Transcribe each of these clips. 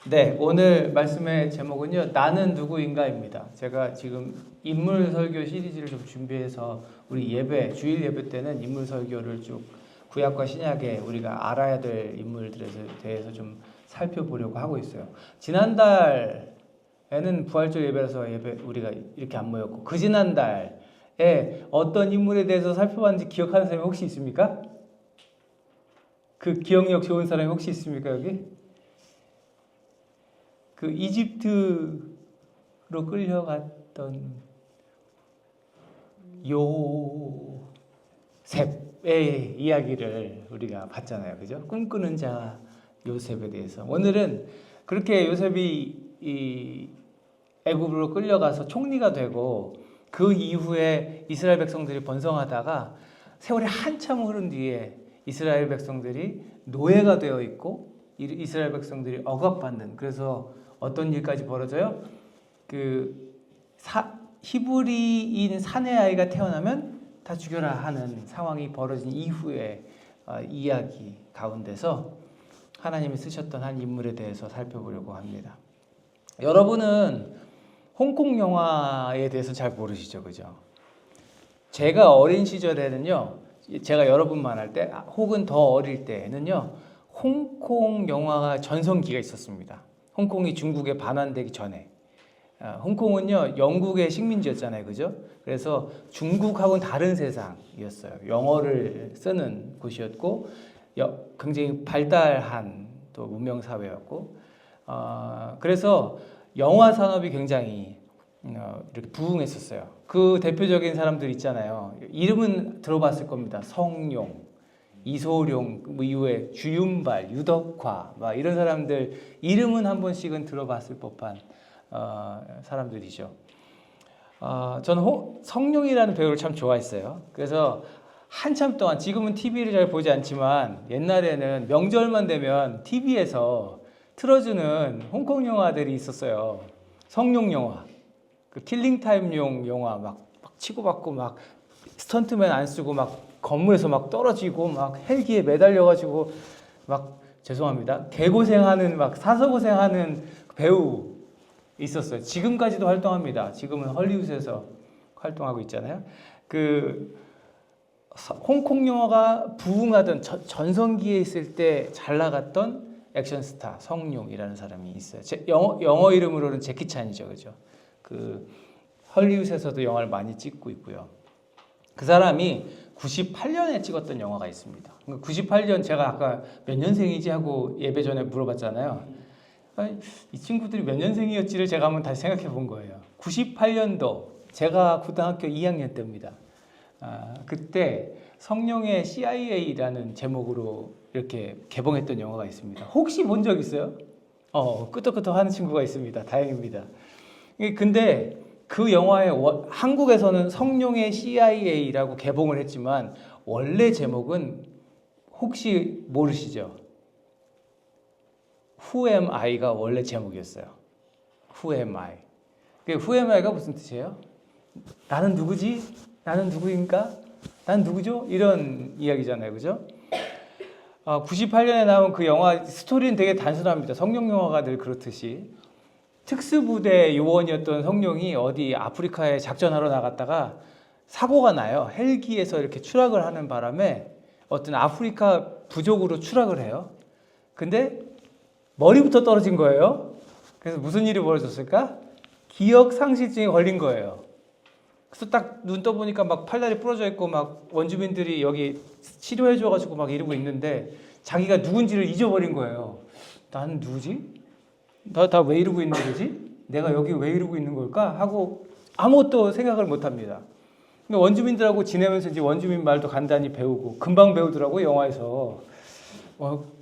네, 오늘 말씀의 제목은요, 나는 누구인가입니다. 제가 지금 인물 설교 시리즈를 좀 준비해서 우리 예배, 주일 예배 때는 인물 설교를 쭉 구약과 신약에 우리가 알아야 될 인물들에 대해서 좀 살펴보려고 하고 있어요. 지난달에는 부활절 예배라서 우리가 이렇게 안 모였고, 그 지난달에 어떤 인물에 대해서 살펴봤는지 기억하는 사람이 혹시 있습니까? 그 기억력 좋은 사람이 혹시 있습니까, 여기? 그 이집트로 끌려갔던 요셉의 이야기를 우리가 봤잖아요. 그죠? 꿈꾸는 자 요셉에 대해서. 오늘은 그렇게 요셉이 이 애굽으로 끌려가서 총리가 되고 그 이후에 이스라엘 백성들이 번성하다가 세월이 한참 흐른 뒤에 이스라엘 백성들이 노예가 되어 있고 이스라엘 백성들이 억압받는, 그래서 어떤 일까지 벌어져요? 히브리인 사내 아이가 태어나면 다 죽여라 하는 상황이 벌어진 이후의 이야기 가운데서 하나님이 쓰셨던 한 인물에 대해서 살펴보려고 합니다. 여러분은 홍콩 영화에 대해서 잘 모르시죠, 그죠? 제가 어린 시절에는요, 제가 여러분만 할 때, 혹은 더 어릴 때는요, 홍콩 영화가 전성기가 있었습니다. 홍콩이 중국에 반환되기 전에. 홍콩은요, 영국의 식민지였잖아요, 그죠? 그래서 중국하고는 다른 세상이었어요. 영어를 쓰는 곳이었고, 굉장히 발달한 또 문명 사회였고, 그래서 영화 산업이 굉장히 이렇게 부흥했었어요. 그 대표적인 사람들 있잖아요. 이름은 들어봤을 겁니다. 성룡, 이소룡, 뭐 이후에 주윤발, 유덕화, 막 이런 사람들 이름은 한 번씩은 들어봤을 법한 사람들이죠. 저는 성룡이라는 배우를 참 좋아했어요. 그래서 한참 동안, 지금은 TV를 잘 보지 않지만 옛날에는 명절만 되면 TV에서 틀어주는 홍콩 영화들이 있었어요. 성룡 영화, 그 킬링타임용 영화, 막 치고받고 막 스턴트맨 안 쓰고 막 건물에서 막 떨어지고 막 헬기에 매달려가지고 막, 죄송합니다, 개고생하는, 막 사서고생하는 배우 있었어요. 지금까지도 활동합니다. 지금은 헐리우드에서 활동하고 있잖아요. 그 홍콩 영화가 부흥하던 전성기에 있을 때 잘 나갔던 액션 스타 성룡이라는 사람이 있어요. 영어 이름으로는 제키 찬이죠, 그죠? 그 헐리우드에서도 영화를 많이 찍고 있고요. 그 사람이 98년에 찍었던 영화가 있습니다. 98년, 제가 아까 몇 년생이지 하고 예배 전에 물어봤잖아요. 아니, 이 친구들이 몇 년생이었지를 제가 한번 다시 생각해 본 거예요. 98년도 제가 고등학교 2학년 때입니다. 그때 성룡의 CIA라는 제목으로 이렇게 개봉했던 영화가 있습니다. 혹시 본 적 있어요? 끄덕끄덕 하는 친구가 있습니다. 다행입니다. 근데 그 영화에 한국에서는 성룡의 CIA라고 개봉을 했지만 원래 제목은 혹시 모르시죠? Who am I가 원래 제목이었어요. Who am I? Who am I가 무슨 뜻이에요? 나는 누구지? 나는 누구인가? 난 누구죠? 이런 이야기잖아요, 그죠? 98년에 나온 그 영화 스토리는 되게 단순합니다. 성룡 영화가 늘 그렇듯이 특수부대 요원이었던 성룡이 어디 아프리카에 작전하러 나갔다가 사고가 나요. 헬기에서 이렇게 추락을 하는 바람에 어떤 아프리카 부족으로 추락을 해요. 근데 머리부터 떨어진 거예요. 그래서 무슨 일이 벌어졌을까? 기억상실증에 걸린 거예요. 그래서 딱 눈 떠보니까 막 팔다리 부러져 있고 막 원주민들이 여기 치료해줘가지고 막 이러고 있는데 자기가 누군지를 잊어버린 거예요. 나는 누구지? 나 왜 이러고 있는 거지? 내가 여기 왜 이러고 있는 걸까? 하고 아무것도 생각을 못 합니다. 원주민들하고 지내면서 이제 원주민 말도 간단히 배우고, 금방 배우더라고, 영화에서.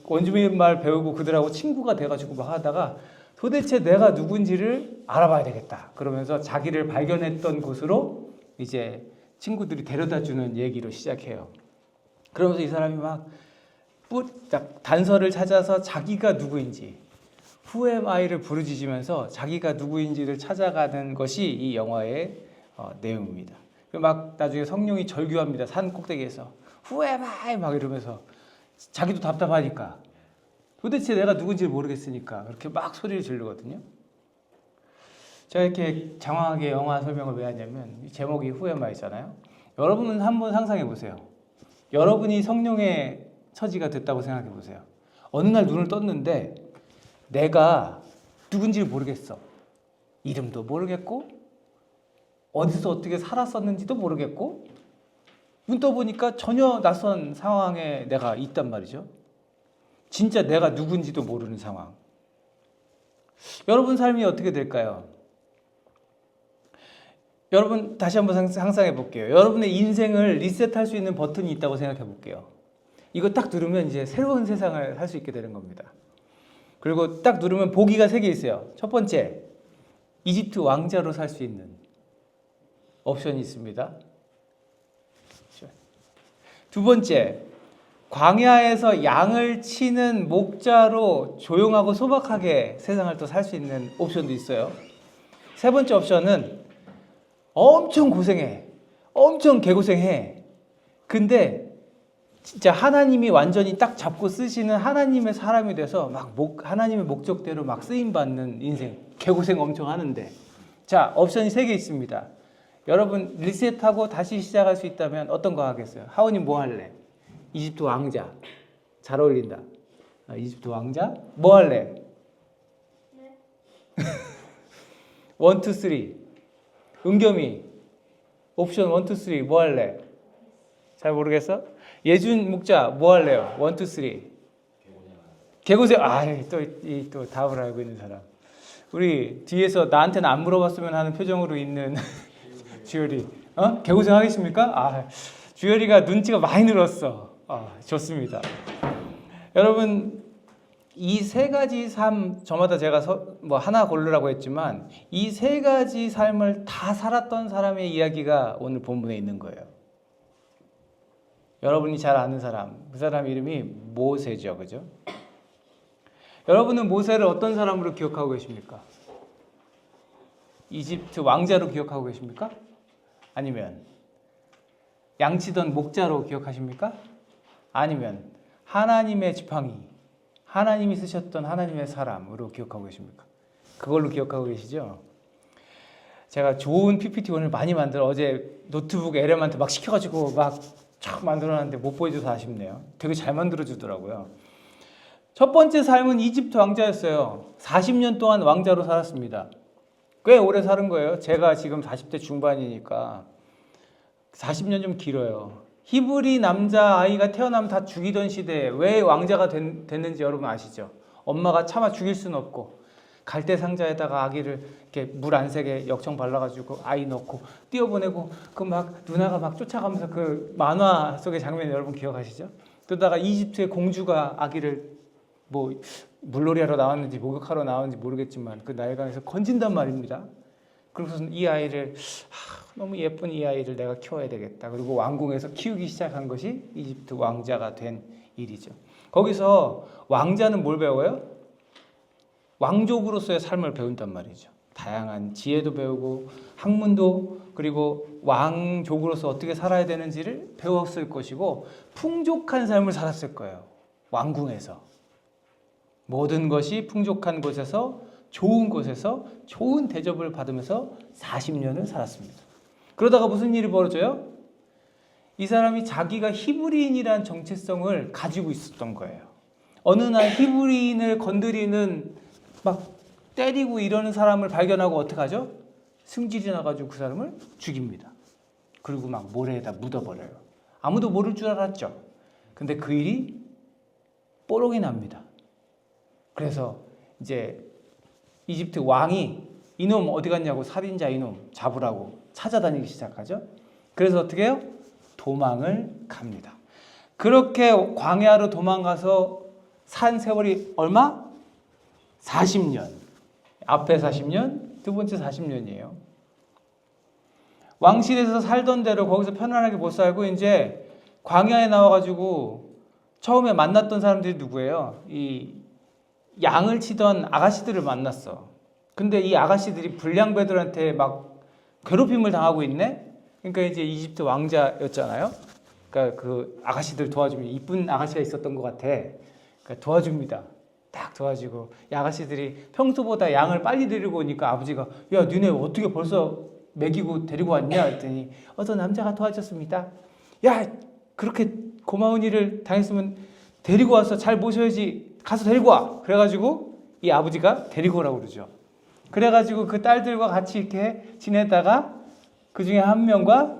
원주민 말 배우고 그들하고 친구가 돼가지고 막 하다가 도대체 내가 누군지를 알아봐야 되겠다. 그러면서 자기를 발견했던 곳으로 이제 친구들이 데려다 주는 얘기로 시작해요. 그러면서 이 사람이 막 단서를 찾아서 자기가 누구인지, Who am I를 부르짖으면서 자기가 누구인지를 찾아가는 것이 이 영화의 내용입니다. 막 나중에 성룡이 절규합니다. 산 꼭대기에서 Who am I? 막 이러면서 자기도 답답하니까 도대체 내가 누군지 모르겠으니까 그렇게 막 소리를 지르거든요. 제가 이렇게 장황하게 영화 설명을 왜 하냐면 제목이 후에마이잖아요. 여러분은 한번 상상해 보세요. 여러분이 성령의 처지가 됐다고 생각해 보세요. 어느 날 눈을 떴는데 내가 누군지를 모르겠어. 이름도 모르겠고 어디서 어떻게 살았었는지도 모르겠고 눈 떠보니까 전혀 낯선 상황에 내가 있단 말이죠. 진짜 내가 누군지도 모르는 상황. 여러분 삶이 어떻게 될까요? 여러분 다시 한번 상상해 볼게요. 여러분의 인생을 리셋할 수 있는 버튼이 있다고 생각해 볼게요. 이거 딱 누르면 이제 새로운 세상을 살 수 있게 되는 겁니다. 그리고 딱 누르면 보기가 3개 있어요. 첫 번째, 이집트 왕자로 살 수 있는 옵션이 있습니다. 두 번째, 광야에서 양을 치는 목자로 조용하고 소박하게 세상을 또 살 수 있는 옵션도 있어요. 세 번째 옵션은 엄청 고생해. 엄청 개고생해. 근데 진짜 하나님이 완전히 딱 잡고 쓰시는 하나님의 사람이 돼서 막 하나님의 목적대로 막 쓰임받는 인생. 개고생 엄청 하는데. 자, 옵션이 3개 있습니다. 여러분 리셋하고 다시 시작할 수 있다면 어떤 거 하겠어요? 하원님 뭐 할래? 이집트 왕자. 잘 어울린다. 이집트 왕자? 뭐 할래? 네. 1, 2, 3. 은겸이 옵션 1, 2, 3 뭐 할래? 잘 모르겠어? 예준 목자 뭐 할래요? 1, 2, 3 개고생. 또 답을 알고 있는 사람. 우리 뒤에서 나한테는 안 물어봤으면 하는 표정으로 있는 주열이. 개고생 하겠습니까? 주열이가 눈치가 많이 늘었어. 좋습니다. 여러분 이 3가지 삶 저마다 제가 하나 고르라고 했지만 이 3가지 삶을 다 살았던 사람의 이야기가 오늘 본문에 있는 거예요. 여러분이 잘 아는 사람, 그 사람 이름이 모세죠, 그죠? 여러분은 모세를 어떤 사람으로 기억하고 계십니까? 이집트 왕자로 기억하고 계십니까? 아니면 양치던 목자로 기억하십니까? 아니면 하나님의 지팡이, 하나님이 쓰셨던 하나님의 사람으로 기억하고 계십니까? 그걸로 기억하고 계시죠? 제가 좋은 PPT 오늘 많이 만들어 어제 노트북 LM한테 막 시켜가지고 막 쫙 만들어놨는데 못 보여줘서 아쉽네요. 되게 잘 만들어주더라고요. 첫 번째 삶은 이집트 왕자였어요. 40년 동안 왕자로 살았습니다. 꽤 오래 사는 거예요. 제가 지금 40대 중반이니까 40년 좀 길어요. 히브리 남자 아이가 태어나면 다 죽이던 시대에 왜 왕자가 됐는지 여러분 아시죠? 엄마가 차마 죽일 수는 없고 갈대 상자에다가 아기를 이렇게 물 안 새게 역청 발라가지고 아이 넣고 뛰어보내고 그 막 누나가 막 쫓아가면서 그 만화 속의 장면 여러분 기억하시죠? 그러다가 이집트의 공주가 아기를 뭐 물놀이하러 나왔는지 목욕하러 나왔는지 모르겠지만 그 나일강에서 건진단 말입니다. 그래서 이 아이를 너무 예쁜 이 아이를 내가 키워야 되겠다. 그리고 왕궁에서 키우기 시작한 것이 이집트 왕자가 된 일이죠. 거기서 왕자는 뭘 배워요? 왕족으로서의 삶을 배운단 말이죠. 다양한 지혜도 배우고 학문도 그리고 왕족으로서 어떻게 살아야 되는지를 배웠을 것이고 풍족한 삶을 살았을 거예요. 왕궁에서. 모든 것이 풍족한 곳에서 좋은 곳에서 좋은 대접을 받으면서 40년을 살았습니다. 그러다가 무슨 일이 벌어져요? 이 사람이 자기가 히브리인이라는 정체성을 가지고 있었던 거예요. 어느 날 히브리인을 건드리는 막 때리고 이러는 사람을 발견하고 어떻게 하죠? 승질이 나가지고 그 사람을 죽입니다. 그리고 막 모래에다 묻어버려요. 아무도 모를 줄 알았죠. 근데 그 일이 뽀록이 납니다. 그래서 이제 이집트 왕이 이놈 어디 갔냐고 살인자 이놈 잡으라고 찾아다니기 시작하죠. 그래서 어떻게 해요? 도망을 갑니다. 그렇게 광야로 도망가서 산 세월이 얼마? 40년. 앞에 40년, 두 번째 40년이에요. 왕실에서 살던 대로 거기서 편안하게 못 살고 이제 광야에 나와가지고 처음에 만났던 사람들이 누구예요? 이 양을 치던 아가씨들을 만났어. 근데 이 아가씨들이 불량배들한테 막 괴롭힘을 당하고 있네? 그러니까 이제 이집트 왕자였잖아요. 그러니까 그 아가씨들 도와주면 이쁜 아가씨가 있었던 것 같아. 그러니까 도와줍니다. 딱 도와주고, 아가씨들이 평소보다 양을 빨리 데리고 오니까 아버지가 야 니네 어떻게 벌써 먹이고 데리고 왔냐 했더니 어서 남자가 도와줬습니다. 야 그렇게 고마운 일을 당했으면 데리고 와서 잘 모셔야지, 가서 데리고 와. 그래가지고 이 아버지가 데리고 오라고 그러죠. 그래가지고 그 딸들과 같이 이렇게 지내다가 그 중에 한 명과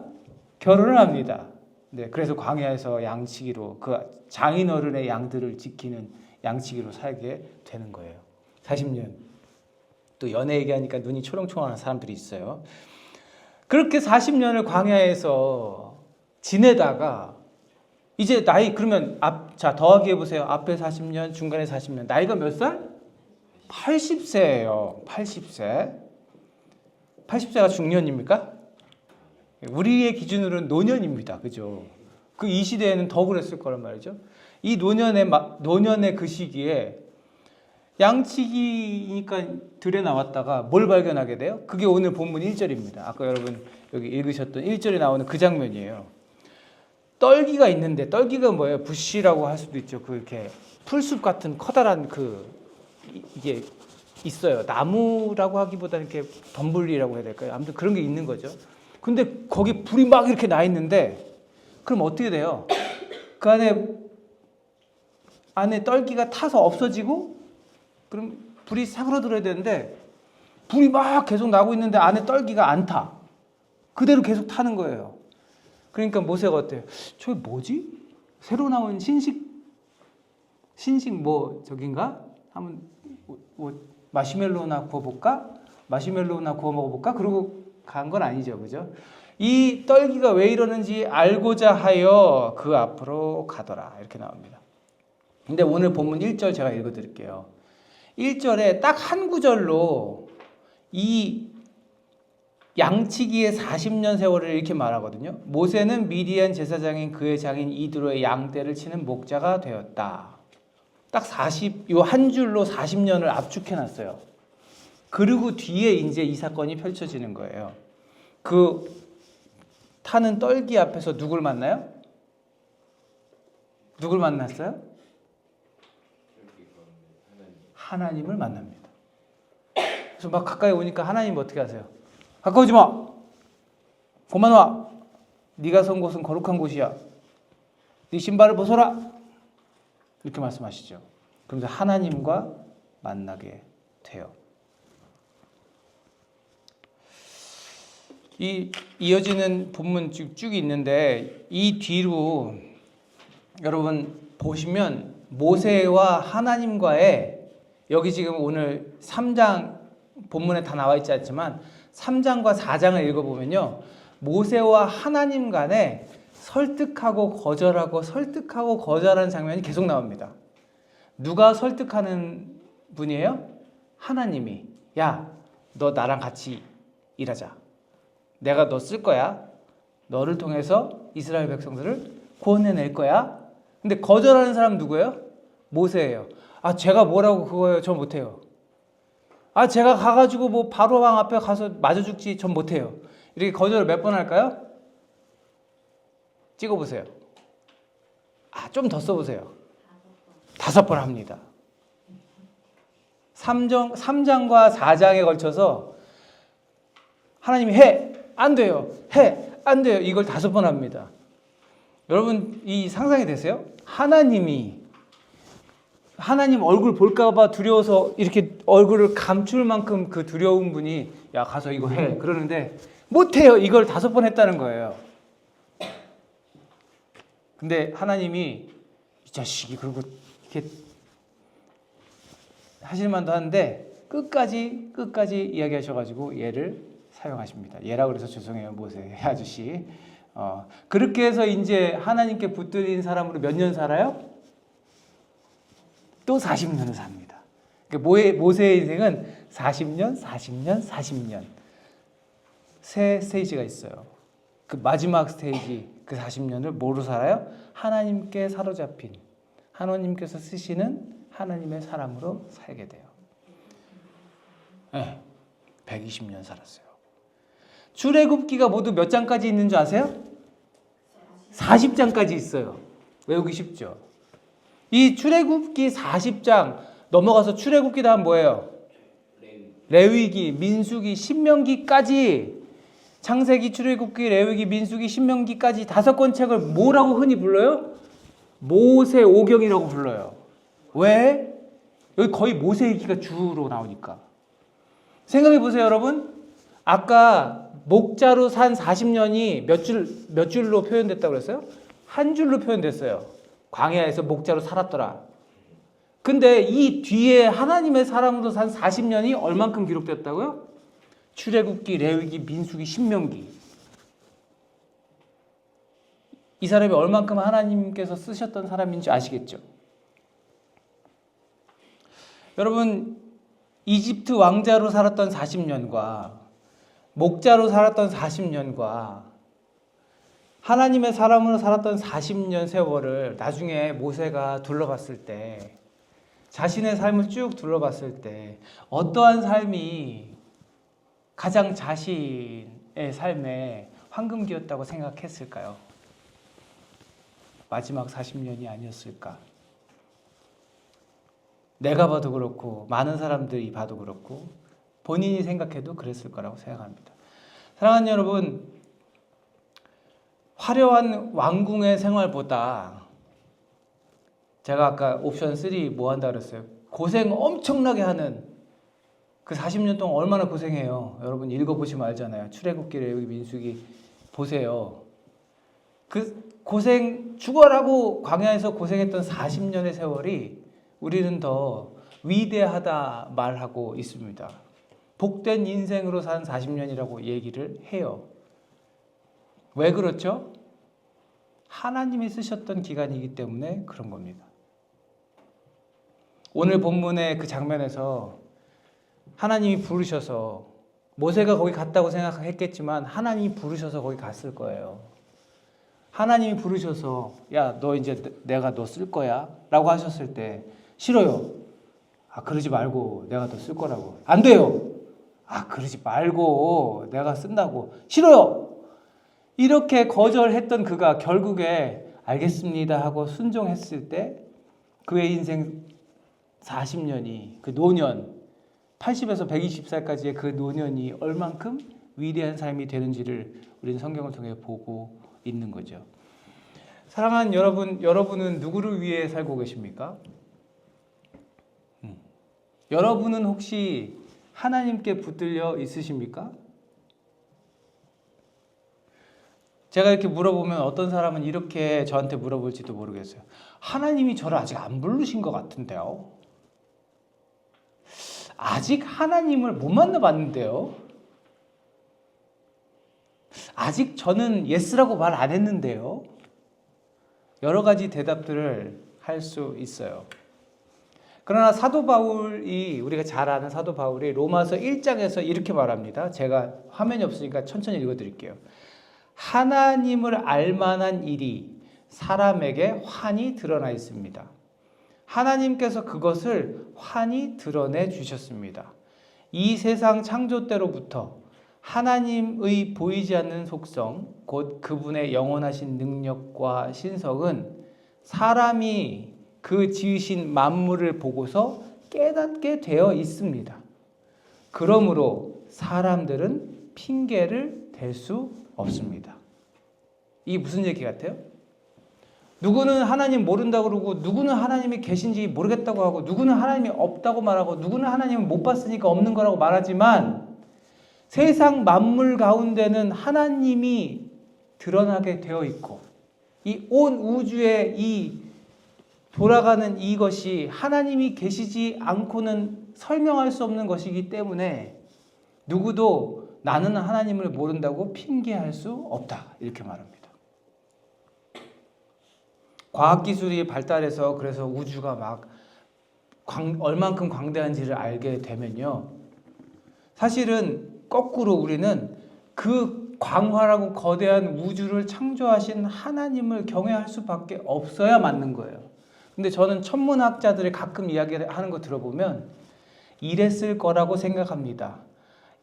결혼을 합니다. 네, 그래서 광야에서 양치기로 그 장인어른의 양들을 지키는 양치기로 살게 되는 거예요. 40년. 또 연애 얘기하니까 눈이 초롱초롱한 사람들이 있어요. 그렇게 40년을 광야에서 지내다가 이제 나이 그러면 자 더하기 해보세요. 앞에 40년, 중간에 40년. 나이가 몇 살? 80세예요. 80세. 80세가 중년입니까? 우리의 기준으로는 노년입니다. 그죠? 그 이 시대에는 더 그랬을 거란 말이죠. 이 노년의 그 시기에 양치기니까 들에 나왔다가 뭘 발견하게 돼요? 그게 오늘 본문 1절입니다. 아까 여러분 여기 읽으셨던 1절에 나오는 그 장면이에요. 떨기가 있는데, 떨기가 뭐예요? 부시라고 할 수도 있죠. 그 이렇게 풀숲 같은 커다란 이게 있어요. 나무라고 하기보다는 이렇게 덤불리라고 해야 될까요? 아무튼 그런 게 있는 거죠. 근데 거기 불이 막 이렇게 나 있는데, 그럼 어떻게 돼요? 그 안에 떨기가 타서 없어지고, 그럼 불이 사그러들어야 되는데 불이 막 계속 나고 있는데 안에 떨기가 안 타. 그대로 계속 타는 거예요. 그러니까 모세가 어때요? 저게 뭐지? 새로 나온 신식 뭐 저긴가? 한번 뭐 마시멜로나 구워볼까? 마시멜로나 구워 먹어볼까? 그러고 간 건 아니죠, 그죠? 이 떨기가 왜 이러는지 알고자 하여 그 앞으로 가더라, 이렇게 나옵니다. 근데 오늘 본문 1절 제가 읽어드릴게요. 1절에 딱 한 구절로 이 양치기의 40년 세월을 이렇게 말하거든요. 모세는 미디안 제사장인 그의 장인 이드로의 양떼를 치는 목자가 되었다. 딱 요 한 줄로 40년을 압축해 놨어요. 그리고 뒤에 이제 이 사건이 펼쳐지는 거예요. 그 타는 떨기 앞에서 누굴 만나요? 누굴 만났어요? 하나님을 만납니다. 그래서 막 가까이 오니까 하나님 어떻게 하세요? 가까우지 마. 그만 와. 네가 선 곳은 거룩한 곳이야. 네 신발을 벗어라. 이렇게 말씀하시죠. 그러면서 하나님과 만나게 돼요. 이 이어지는 본문 쭉 있는데 이 뒤로 여러분 보시면 모세와 하나님과의, 여기 지금 오늘 3장 본문에 다 나와 있지 않지만 3장과 4장을 읽어보면요, 모세와 하나님 간에 설득하고 거절하는 장면이 계속 나옵니다. 누가 설득하는 분이에요? 하나님이. 야, 너 나랑 같이 일하자. 내가 너 쓸 거야. 너를 통해서 이스라엘 백성들을 구원해낼 거야. 근데 거절하는 사람 누구예요? 모세예요. 아, 제가 뭐라고 그거예요? 저 못해요. 아, 제가 가가지고 뭐 바로 왕 앞에 가서 맞아 죽지, 전 못해요. 이렇게 거절을 몇 번 할까요? 찍어보세요. 아, 좀 더 써보세요. 5번 합니다. 3장과 4장에 걸쳐서 하나님이 해! 안 돼요. 해! 안 돼요. 이걸 5번 합니다. 여러분, 이 상상이 되세요? 하나님 얼굴 볼까봐 두려워서 이렇게 얼굴을 감출 만큼 그 두려운 분이 야, 가서 이거 해. 그러는데 못해요. 이걸 5번 했다는 거예요. 근데 하나님이 이 자식이 그러고 이렇게 하실 만도 하는데 끝까지 이야기하셔가지고 얘를 사용하십니다. 얘라 그래서 죄송해요, 모세 아저씨. 그렇게 해서 이제 하나님께 붙들린 사람으로 몇 년 살아요? 또 40년을 삽니다. 모세의 인생은 40년 세 스테이지가 있어요. 그 마지막 스테이지, 그 40년을 뭐로 살아요? 하나님께 사로잡힌, 하나님께서 쓰시는 하나님의 사람으로 살게 돼요. 네, 120년 살았어요. 출애굽기가 모두 몇 장까지 있는 줄 아세요? 40장까지 있어요. 외우기 쉽죠? 이 출애굽기 40장, 넘어가서 출애굽기 다음 뭐예요? 레위기, 민수기, 신명기까지, 창세기, 출애굽기, 레위기, 민수기, 신명기까지 5권 책을 뭐라고 흔히 불러요? 모세오경이라고 불러요. 왜? 여기 거의 모세 얘기가 주로 나오니까. 생각해 보세요, 여러분. 아까 목자로 산 40년이 몇 줄로 표현됐다고 그랬어요? 한 줄로 표현됐어요. 광야에서 목자로 살았더라. 근데 이 뒤에 하나님의 사람으로 산 40년이 얼만큼 기록됐다고요? 출애굽기, 레위기, 민수기, 신명기. 이 사람이 얼만큼 하나님께서 쓰셨던 사람인지 아시겠죠? 여러분, 이집트 왕자로 살았던 40년과 목자로 살았던 40년과 하나님의 사람으로 살았던 40년 세월을 나중에 모세가 둘러봤을 때, 자신의 삶을 쭉 둘러봤을 때 어떠한 삶이 가장 자신의 삶의 황금기였다고 생각했을까요? 마지막 40년이 아니었을까? 내가 봐도 그렇고 많은 사람들이 봐도 그렇고 본인이 생각해도 그랬을 거라고 생각합니다. 사랑하는 여러분, 화려한 왕궁의 생활보다, 제가 아까 옵션 3 뭐 한다 그랬어요? 고생 엄청나게 하는 그 40년 동안 얼마나 고생해요. 여러분 읽어보시면 알잖아요. 출애굽기, 레위기, 민수기 보세요. 그 고생 죽어라고 광야에서 고생했던 40년의 세월이 우리는 더 위대하다 말하고 있습니다. 복된 인생으로 산 40년이라고 얘기를 해요. 왜 그렇죠? 하나님이 쓰셨던 기간이기 때문에 그런 겁니다. 오늘 본문의 그 장면에서 하나님이 부르셔서, 모세가 거기 갔다고 생각했겠지만 하나님이 부르셔서 거기 갔을 거예요. 하나님이 부르셔서 야, 너 이제 내가 너 쓸 거야 라고 하셨을 때 싫어요. 아, 그러지 말고 내가 너 쓸 거라고. 안 돼요. 아, 그러지 말고 내가 쓴다고. 싫어요. 이렇게 거절했던 그가 결국에 알겠습니다 하고 순종했을 때 그의 인생 40년이, 그 노년, 80에서 120살까지의 그 노년이 얼만큼 위대한 삶이 되는지를 우리는 성경을 통해 보고 있는 거죠. 사랑하는 여러분, 여러분은 누구를 위해 살고 계십니까? 여러분은 혹시 하나님께 붙들려 있으십니까? 제가 이렇게 물어보면 어떤 사람은 이렇게 저한테 물어볼지도 모르겠어요. 하나님이 저를 아직 안 부르신 것 같은데요. 아직 하나님을 못 만나봤는데요. 아직 저는 예스라고 말 안 했는데요. 여러 가지 대답들을 할 수 있어요. 그러나 사도 바울이, 우리가 잘 아는 사도 바울이 로마서 1장에서 이렇게 말합니다. 제가 화면이 없으니까 천천히 읽어드릴게요. 하나님을 알만한 일이 사람에게 환히 드러나 있습니다. 하나님께서 그것을 환히 드러내 주셨습니다. 이 세상 창조 때로부터 하나님의 보이지 않는 속성, 곧 그분의 영원하신 능력과 신성은 사람이 그 지으신 만물을 보고서 깨닫게 되어 있습니다. 그러므로 사람들은 핑계를 댈 수 없습니다. 이게 무슨 얘기 같아요? 누구는 하나님 모른다고 그러고, 누구는 하나님이 계신지 모르겠다고 하고, 누구는 하나님이 없다고 말하고, 누구는 하나님을 못 봤으니까 없는 거라고 말하지만 세상 만물 가운데는 하나님이 드러나게 되어 있고, 이 온 우주에 이 돌아가는 이것이 하나님이 계시지 않고는 설명할 수 없는 것이기 때문에 누구도 나는 하나님을 모른다고 핑계할 수 없다, 이렇게 말합니다. 과학기술이 발달해서 그래서 우주가 막 얼만큼 광대한지를 알게 되면요, 사실은 거꾸로 우리는 그 광활하고 거대한 우주를 창조하신 하나님을 경외할 수밖에 없어야 맞는 거예요. 근데 저는 천문학자들이 가끔 이야기하는 거 들어보면 이랬을 거라고 생각합니다.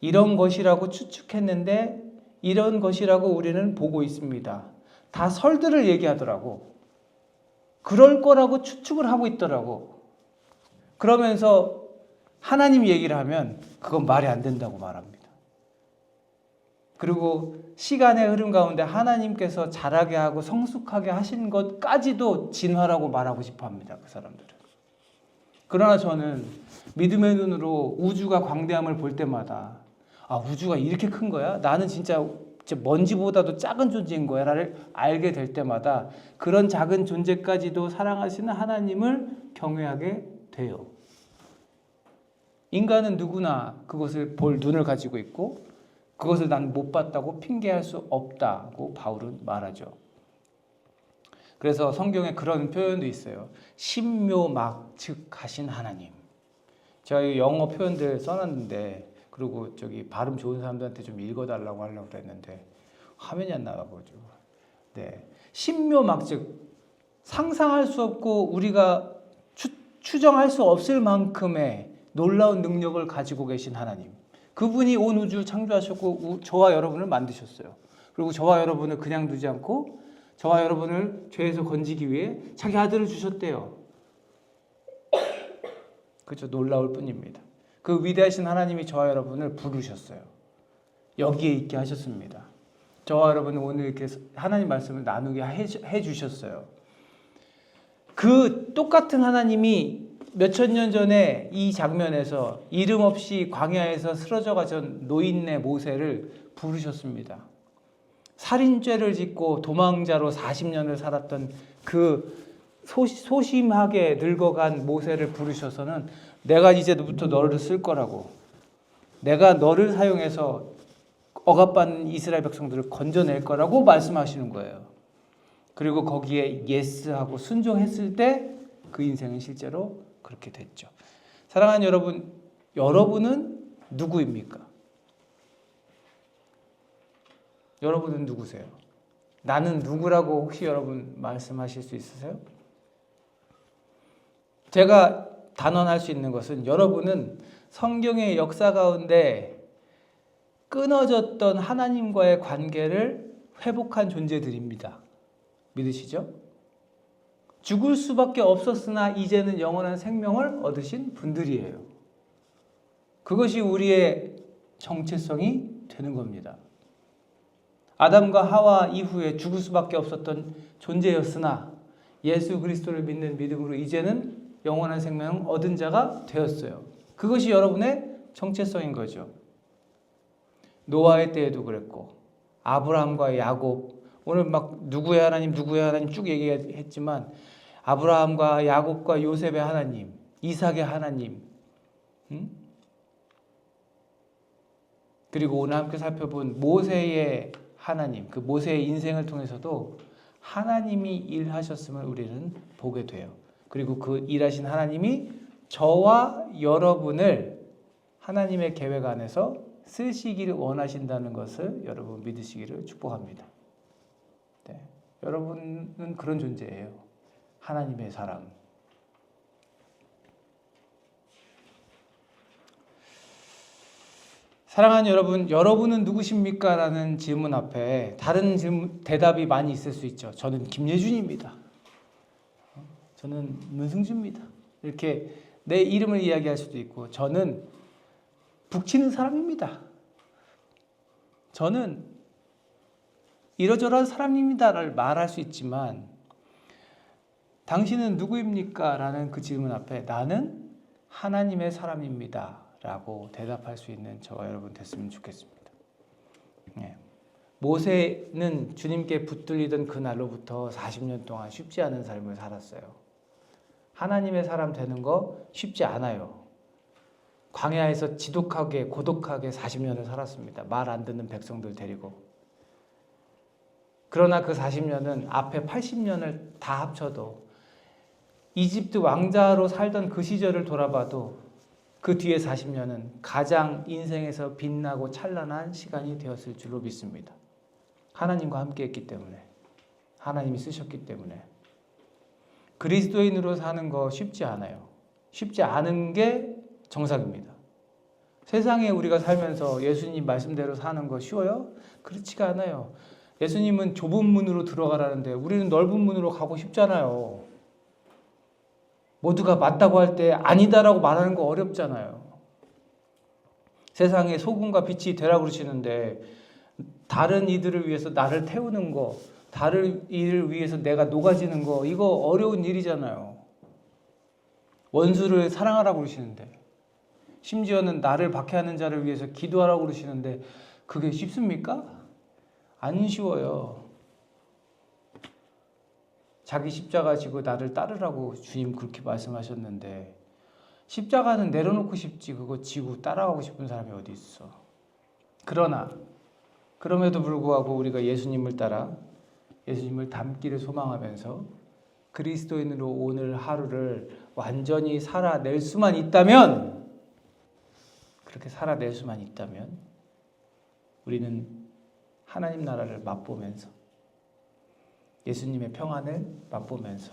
이런 것이라고 추측했는데 이런 것이라고 우리는 보고 있습니다. 다 설들을 얘기하더라고. 그럴 거라고 추측을 하고 있더라고. 그러면서 하나님 얘기를 하면 그건 말이 안 된다고 말합니다. 그리고 시간의 흐름 가운데 하나님께서 자라게 하고 성숙하게 하신 것까지도 진화라고 말하고 싶어 합니다. 그 사람들은. 그러나 저는 믿음의 눈으로 우주가 광대함을 볼 때마다 우주가 이렇게 큰 거야? 나는 진짜 먼지보다도 작은 존재인 거야 라를 알게 될 때마다 그런 작은 존재까지도 사랑하시는 하나님을 경외하게 돼요. 인간은 누구나 그것을 볼 눈을 가지고 있고 그것을 난 못 봤다고 핑계할 수 없다고 바울은 말하죠. 그래서 성경에 그런 표현도 있어요. 신묘막측하신 하나님. 제가 영어 표현들 써놨는데 그리고 발음 좋은 사람들한테 좀 읽어달라고 하려고 그랬는데 화면이 안 나와가지고. 네, 신묘막측. 상상할 수 없고 우리가 추정할 수 없을 만큼의 놀라운 능력을 가지고 계신 하나님. 그분이 온 우주를 창조하셨고 저와 여러분을 만드셨어요. 그리고 저와 여러분을 그냥 두지 않고 저와 여러분을 죄에서 건지기 위해 자기 아들을 주셨대요. 그렇죠. 놀라울 뿐입니다. 그 위대하신 하나님이 저와 여러분을 부르셨어요. 여기에 있게 하셨습니다. 저와 여러분은 오늘 이렇게 하나님 말씀을 나누게 해주셨어요. 그 똑같은 하나님이 몇천 년 전에 이 장면에서 이름 없이 광야에서 쓰러져 가던 노인네 모세를 부르셨습니다. 살인죄를 짓고 도망자로 40년을 살았던 그 소심하게 늙어간 모세를 부르셔서는 내가 이제부터 너를 쓸 거라고, 내가 너를 사용해서 억압받는 이스라엘 백성들을 건져낼 거라고 말씀하시는 거예요. 그리고 거기에 예스하고 순종했을 때 그 인생은 실제로 그렇게 됐죠. 사랑하는 여러분, 여러분은 누구입니까? 여러분은 누구세요? 나는 누구라고 혹시 여러분 말씀하실 수 있으세요? 제가 단언할 수 있는 것은 여러분은 성경의 역사 가운데 끊어졌던 하나님과의 관계를 회복한 존재들입니다. 믿으시죠? 죽을 수밖에 없었으나 이제는 영원한 생명을 얻으신 분들이에요. 그것이 우리의 정체성이 되는 겁니다. 아담과 하와 이후에 죽을 수밖에 없었던 존재였으나 예수 그리스도를 믿는 믿음으로 이제는 영원한 생명을 얻은 자가 되었어요. 그것이 여러분의 정체성인 거죠. 노아의 때에도 그랬고 아브라함과 야곱, 오늘 막 누구의 하나님 쭉 얘기했지만 아브라함과 야곱과 요셉의 하나님, 이삭의 하나님, 그리고 오늘 함께 살펴본 모세의 하나님, 그 모세의 인생을 통해서도 하나님이 일하셨음을 우리는 보게 돼요. 그리고 그 일하신 하나님이 저와 여러분을 하나님의 계획 안에서 쓰시기를 원하신다는 것을 여러분 믿으시기를 축복합니다. 네, 여러분은 그런 존재예요. 하나님의 사람. 사랑하는 여러분, 여러분은 누구십니까? 라는 질문 앞에 다른 대답이 많이 있을 수 있죠. 저는 김예준입니다. 저는 문승주입니다. 이렇게 내 이름을 이야기할 수도 있고, 저는 북치는 사람입니다. 저는 이러저러한 사람입니다를 말할 수 있지만, 당신은 누구입니까? 라는 그 질문 앞에 나는 하나님의 사람입니다. 라고 대답할 수 있는 저와 여러분 됐으면 좋겠습니다. 네. 모세는 주님께 붙들리던 그 날로부터 40년 동안 쉽지 않은 삶을 살았어요. 하나님의 사람 되는 거 쉽지 않아요. 광야에서 지독하게 고독하게 40년을 살았습니다. 말 안 듣는 백성들 데리고. 그러나 그 40년은 앞에 80년을 다 합쳐도 이집트 왕자로 살던 그 시절을 돌아봐도 그 뒤에 40년은 가장 인생에서 빛나고 찬란한 시간이 되었을 줄로 믿습니다. 하나님과 함께 했기 때문에, 하나님이 쓰셨기 때문에. 그리스도인으로 사는 거 쉽지 않아요. 쉽지 않은 게 정상입니다. 세상에 우리가 살면서 예수님 말씀대로 사는 거 쉬워요? 그렇지가 않아요. 예수님은 좁은 문으로 들어가라는데 우리는 넓은 문으로 가고 싶잖아요. 모두가 맞다고 할 때 아니다라고 말하는 거 어렵잖아요. 세상에 소금과 빛이 되라고 그러시는데 다른 이들을 위해서 나를 태우는 거, 다른 이를 위해서 내가 녹아지는 거, 이거 어려운 일이잖아요. 원수를 사랑하라고 그러시는데, 심지어는 나를 박해하는 자를 위해서 기도하라고 그러시는데 그게 쉽습니까? 안 쉬워요. 자기 십자가 지고 나를 따르라고 주님 그렇게 말씀하셨는데 십자가는 내려놓고 싶지 그거 지고 따라가고 싶은 사람이 어디 있어. 그러나 그럼에도 불구하고 우리가 예수님을 따라 예수님을 닮기를 소망하면서 그리스도인으로 오늘 하루를 완전히 살아낼 수만 있다면, 그렇게 살아낼 수만 있다면 우리는 하나님 나라를 맛보면서 예수님의 평안을 맛보면서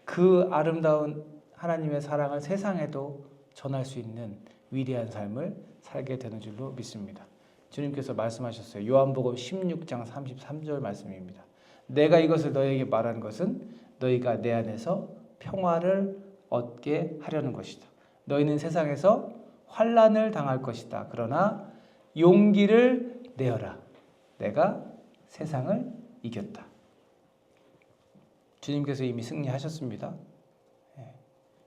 그 아름다운 하나님의 사랑을 세상에도 전할 수 있는 위대한 삶을 살게 되는 줄로 믿습니다. 주님께서 말씀하셨어요. 요한복음 16장 33절 말씀입니다. 내가 이것을 너희에게 말하는 것은 너희가 내 안에서 평화를 얻게 하려는 것이다. 너희는 세상에서 환난을 당할 것이다. 그러나 용기를 내어라. 내가 세상을 이겼다. 주님께서 이미 승리하셨습니다.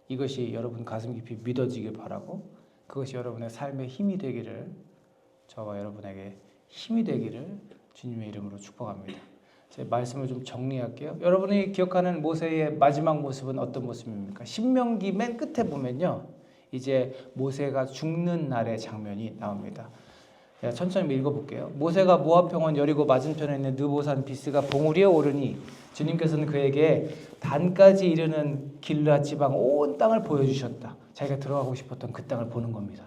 이것이 여러분 가슴 깊이 믿어지길 바라고 그것이 여러분의 삶의 힘이 되기를, 저와 여러분에게 힘이 되기를 주님의 이름으로 축복합니다. 제 말씀을 좀 정리할게요. 여러분이 기억하는 모세의 마지막 모습은 어떤 모습입니까? 신명기 맨 끝에 보면요, 이제 모세가 죽는 날의 장면이 나옵니다. 제가 천천히 읽어볼게요. 모세가 모압 평원 여리고 맞은편에 있는 느보산 비스가 봉우리에 오르니 주님께서는 그에게 단까지 이르는 길르앗 지방 온 땅을 보여주셨다. 자기가 들어가고 싶었던 그 땅을 보는 겁니다.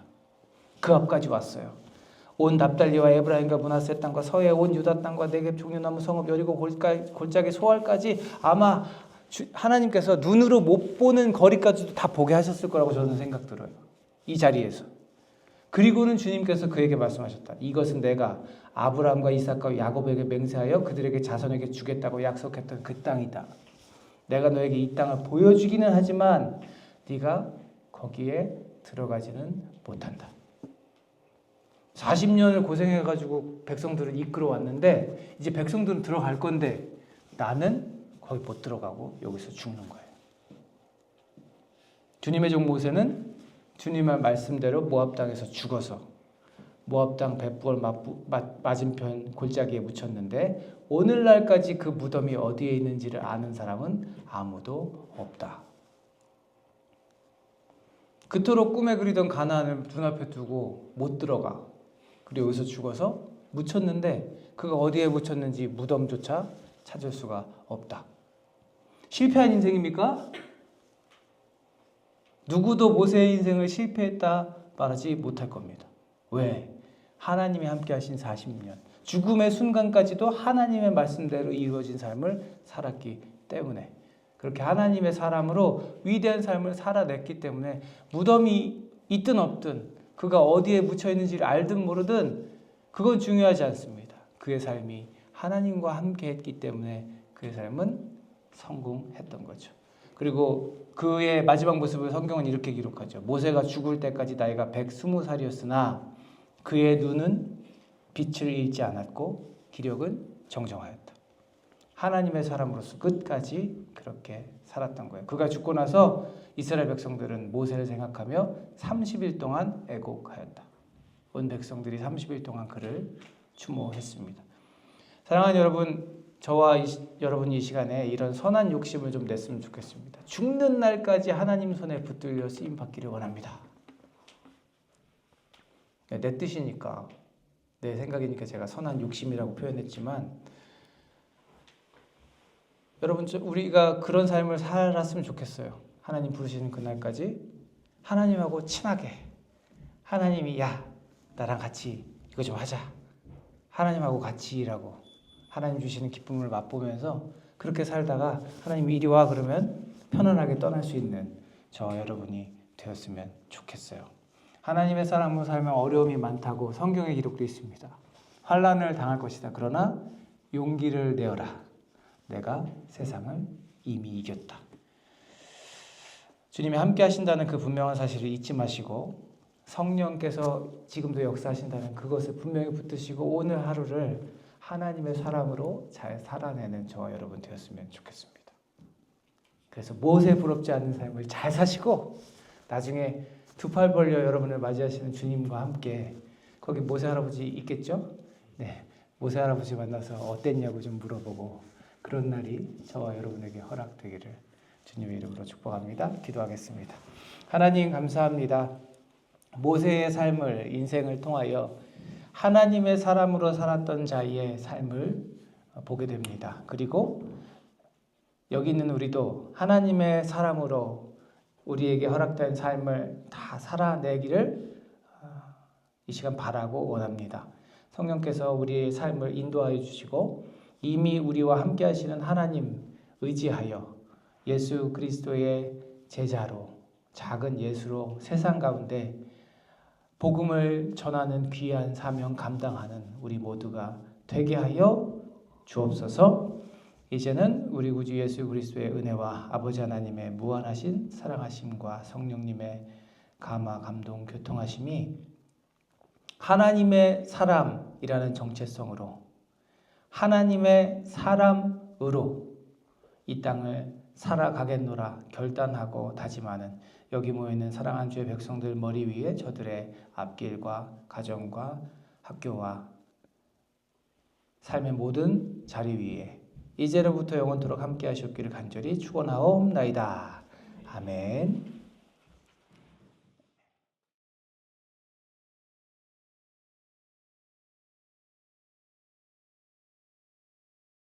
그 앞까지 왔어요. 온 납달리와 에브라임과 므낫세 땅과 서해 온 유다 땅과 네겝 종려나무 성읍 여리고 골짜기 소알까지 아마 하나님께서 눈으로 못 보는 거리까지도 다 보게 하셨을 거라고 저는 생각 들어요. 이 자리에서. 그리고는 주님께서 그에게 말씀하셨다. 이것은 내가 아브라함과 이삭과 야곱에게 맹세하여 그들에게 자손에게 주겠다고 약속했던 그 땅이다. 내가 너에게 이 땅을 보여주기는 하지만 네가 거기에 들어가지는 못한다. 40년을 고생해가지고 백성들을 이끌어 왔는데 이제 백성들은 들어갈 건데 나는 거기 못 들어가고 여기서 죽는 거예요. 주님의 종 모세는 주님의 말씀대로 모압 땅에서 죽어서 모압 땅 벳부얼 맞은편 골짜기에 묻혔는데 오늘날까지 그 무덤이 어디에 있는지를 아는 사람은 아무도 없다. 그토록 꿈에 그리던 가나안을 눈앞에 두고 못 들어가. 그리고 여기서 죽어서 묻혔는데 그가 어디에 묻혔는지 무덤조차 찾을 수가 없다. 실패한 인생입니까? 누구도 모세의 인생을 실패했다 말하지 못할 겁니다. 왜? 하나님이 함께 하신 40년, 죽음의 순간까지도 하나님의 말씀대로 이루어진 삶을 살았기 때문에, 그렇게 하나님의 사람으로 위대한 삶을 살아냈기 때문에 무덤이 있든 없든 그가 어디에 묻혀 있는지를 알든 모르든 그건 중요하지 않습니다. 그의 삶이 하나님과 함께 했기 때문에 그의 삶은 성공했던 거죠. 그리고 그의 마지막 모습을 성경은 이렇게 기록하죠. 모세가 죽을 때까지 나이가 120살이었으나 그의 눈은 빛을 잃지 않았고 기력은 정정하였다. 하나님의 사람으로서 끝까지 그렇게 살았던 거예요. 그가 죽고 나서 이스라엘 백성들은 모세를 생각하며 30일 동안 애곡하였다. 온 백성들이 30일 동안 그를 추모했습니다. 사랑하는 여러분, 저와 여러분이 이 시간에 이런 선한 욕심을 좀 냈으면 좋겠습니다. 죽는 날까지 하나님 손에 붙들려 쓰임 받기를 원합니다. 내 뜻이니까, 내 생각이니까 제가 선한 욕심이라고 표현했지만, 여러분, 우리가 그런 삶을 살았으면 좋겠어요. 하나님 부르시는 그날까지 하나님하고 친하게, 하나님이 야 나랑 같이 이거 좀 하자, 하나님하고 같이 일하고 하나님 주시는 기쁨을 맛보면서 그렇게 살다가 하나님이 이리 와 그러면 편안하게 떠날 수 있는 저와 여러분이 되었으면 좋겠어요. 하나님의 사람으로 살면 어려움이 많다고 성경에 기록되어 있습니다. 환난을 당할 것이다. 그러나 용기를 내어라. 내가 세상을 이미 이겼다. 주님이 함께 하신다는 그 분명한 사실을 잊지 마시고 성령께서 지금도 역사하신다는 그것을 분명히 붙드시고 오늘 하루를 하나님의 사람으로 잘 살아내는 저와 여러분 되었으면 좋겠습니다. 그래서 무엇에 부럽지 않는 삶을 잘 사시고 나중에 두 팔 벌려 여러분을 맞이하시는 주님과 함께 거기 모세 할아버지 있겠죠? 네, 모세 할아버지 만나서 어땠냐고 좀 물어보고 그런 날이 저와 여러분에게 허락되기를 주님의 이름으로 축복합니다. 기도하겠습니다. 하나님 감사합니다. 모세의 삶을 인생을 통하여 하나님의 사람으로 살았던 자의 삶을 보게 됩니다. 그리고 여기 있는 우리도 하나님의 사람으로 우리에게 허락된 삶을 다 살아내기를 이 시간 바라고 원합니다. 성령께서 우리의 삶을 인도하여 주시고 이미 우리와 함께 하시는 하나님 의지하여 예수 그리스도의 제자로 작은 예수로 세상 가운데 복음을 전하는 귀한 사명 감당하는 우리 모두가 되게 하여 주옵소서. 이제는 우리 구주 예수 그리스도의 은혜와 아버지 하나님의 무한하신 사랑하심과 성령님의 감화 감동 교통하심이 하나님의 사람이라는 정체성으로 하나님의 사람으로 이 땅을 살아가겠노라 결단하고 다짐하는 여기 모여있는 사랑하는 주의 백성들 머리 위에 저들의 앞길과 가정과 학교와 삶의 모든 자리 위에 이제로부터 영원토록 함께 하시옵기를 간절히 축원하옵나이다. 아멘.